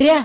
3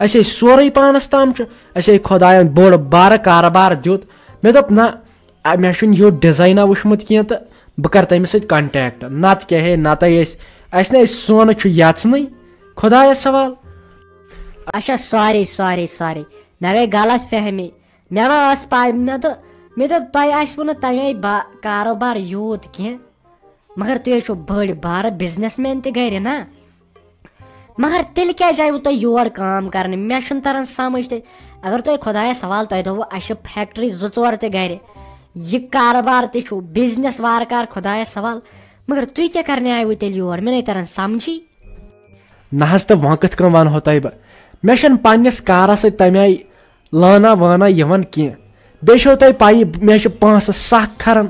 اَسے سورُے پانَس تام چھُ اَسے خۄدایَن بوٚڑ بارٕ کارٕبار دیُت مےٚ دوٚپ نہ مےٚ چھُنہٕ یُتھ ڈِزاینا وٕچھمُت کینٛہہ تہٕ بہٕ کَرٕ تٔمِس سۭتۍ کَنٹیکٹ نَتہٕ کیٛاہ ہے نَتہٕ اَسہِ نہ أسۍ سونہٕ چھُ یَژنٕے خۄدایَس سوال. اچھا سوری سوری سوری مےٚ گٔے غلط فہمی مےٚ ما ٲس پاے مےٚ دوٚپ تۄہہِ آسوٕ نہٕ تَمے کاروبار یوٗت کینٛہہ مگر تُہۍ چھِو بٔڑۍ بارٕ بِزنس مین تہِ گرِ نا مگر تیٚلہِ کیٛازِ آیوٕ تۄہہِ یور کٲم کرنہِ مےٚ چھُنہٕ تران سمجھ تہِ اگر تۄہہِ خۄدایس سوال تۄہہِ دوٚپوٕ اَسہِ چھِ فیکٹری 2-4 تہِ گرِ یہِ کاروبار تہِ چھُ بِزنس وارٕ کارٕ خۄدایس سوال مگر تُہۍ کیٛاہ کرنہِ آیوٕ تیٚلہِ یور مےٚ نَے تران سمجھی. نہ حظ تہٕ وۄنۍ کِتھ کٔنۍ وَنہو تۄہہِ بہٕ مےٚ چھنہٕ پننِس کارس سۭتۍ تَمہِ آیہِ لٲنا وٲنا یِوان کینٛہہ بیٚیہِ چھو تۄہہِ پَیی مےٚ چھِ پونٛسہٕ سکھ کھران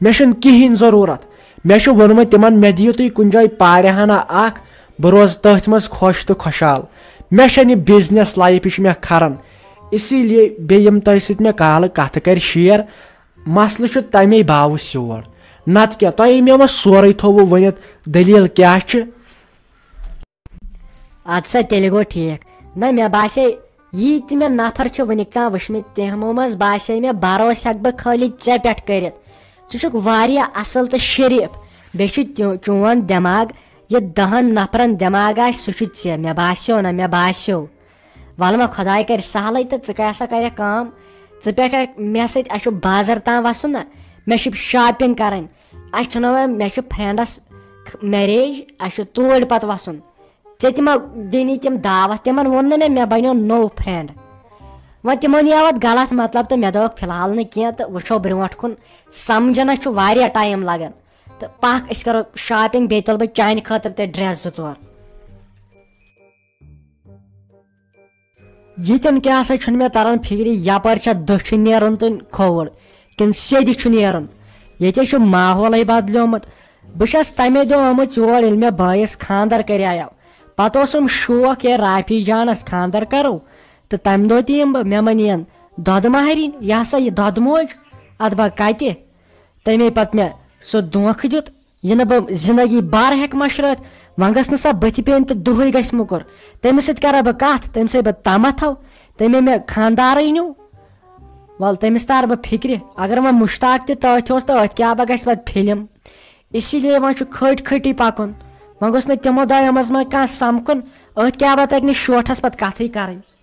مےٚ چھُنہٕ کِہینۍ ضروٗرت مےٚ چھُ ووٚنمُت تِمن مےٚ دِیِو تُہۍ کُنہِ جایہِ پارِ ہنا اکھ بہٕ روزٕ تٔتھۍ منٛز خۄش تہٕ خۄشحال مےٚ چھنہٕ یہِ بِزنس لایف یہِ چھِ مےٚ کھران اسی لیے بیٚیہِ یِم تۄہہِ سۭتۍ مےٚ کالہٕ کتھٕ کرِ شیر مسلہٕ چھُ تَمے باوٕ سیور نتہٕ کیٛاہ تۄہہِ مےٚ وۄنۍ سورُے تھوٚوُ ؤنِتھ دٔلیٖل کیٛاہ چھِ. اَدٕ سا تیٚلہِ گوٚو ٹھیٖک نہ مےٚ باسے یی تہِ مےٚ نفر چھِ وٕنیُک تام وٕچھمٕتۍ تِمو منٛز باسے مےٚ بروسہٕ ہٮ۪کہٕ بہٕ خٲلی ژےٚ پٮ۪ٹھ کٔرِتھ ژٕ چھُکھ واریاہ اصل تہٕ شریٖف بیٚیہِ چھُ چون دٮ۪ماغ یہِ 10 نفرن دٮ۪ماغ آسہِ سُہ چھُ ژےٚ مےٚ باسیو نہ مےٚ باسیو وَلہٕ وۄنۍ خۄداے کرِ سہلٕے تہٕ ژٕ کیٛاہ سا کرکھ کٲم ژٕ پٮ۪کھ مےٚ سۭتۍ اَسہِ چھُ بازر تام وسُن نا مےٚ چھِ شاپِنگ کرٕنۍ اَسہِ چھُنہ وۄنۍ مےٚ چھُ فرینڈس میریج اَسہِ چھُ توٗرۍ پتہٕ وسُن ژےٚ تہِ ما دِنی تِم دعوت تِمن ووٚن نہٕ مےٚ بنیو نوٚو فرینڈ وۄنۍ تِمو نِیو اتھ غلط مطلب تہٕ مےٚ دوٚپکھ فِلحال نہٕ کینٛہہ تہٕ وٕچھو برونٛٹھ کُن سمجھنس چھُ واریاہ ٹایم لگان تہٕ پکھ أسۍ کرو شاپِنگ بیٚیہِ تُلہٕ بہٕ چانہِ خٲطرٕ تہِ ڈریس 2-4. ییٚتٮ۪ن کیٛاہ سا چھُنہٕ مےٚ تران فِکرِ یپٲرۍ چھا دٔچھُن نیرُن تہٕ کھووُر کِنہٕ سیٚدِ چھُ نیرُن ییٚتہِ چھُ ماحولٕے بدلیومُت بہٕ چھس تمے دۄہ آمٕژ یور ییٚلہِ مےٚ بٲیِس خانٛدر کریاو پتہٕ اوسُم شوق ہے رافی جانس خانٛدر کرو تہٕ تمہِ دۄہ تہِ یِم بہٕ مےٚ ما نِین دۄدٕ مہرِنۍ یہِ ہسا یہِ دۄدٕ موج ادٕ بہ کتہِ تمے پتہٕ مےٚ سُہ دھونکھٕ دیُت یہِ نہٕ بہٕ زندگی بھر ہٮ۪کہٕ مشرٲیِتھ وۄنۍ گٔژھ نہٕ سۄ بٕتھِ پیٚنۍ تہٕ دُہٕے گژھِ مُکُر تٔمِس سۭتۍ کرا بہٕ کتھ تٔمِس سۭتۍ بہٕ تمتھ تھو تٔمۍ مےٚ خانٛدارٕے نیوٗ وَلہٕ تٔمِس تارٕ بہٕ فِکرِ اگر وۄنۍ مُشتاق تہِ تٔتھۍ اوس تہٕ أتھۍ کیٛاہ بہٕ گژھِ پتہٕ فِلم اسی لیے وۄنۍ چھُ کھٔٹۍ کھٔٹی پکُن وۄنۍ گوٚژھ نہٕ تِمو دۄیو منٛز ما کانٛہہ سمکھُن أتھۍ کیٛاہ بہٕ تَگہِ نہٕ شوٹھس پتہٕ کتھٕے کرٕنۍ.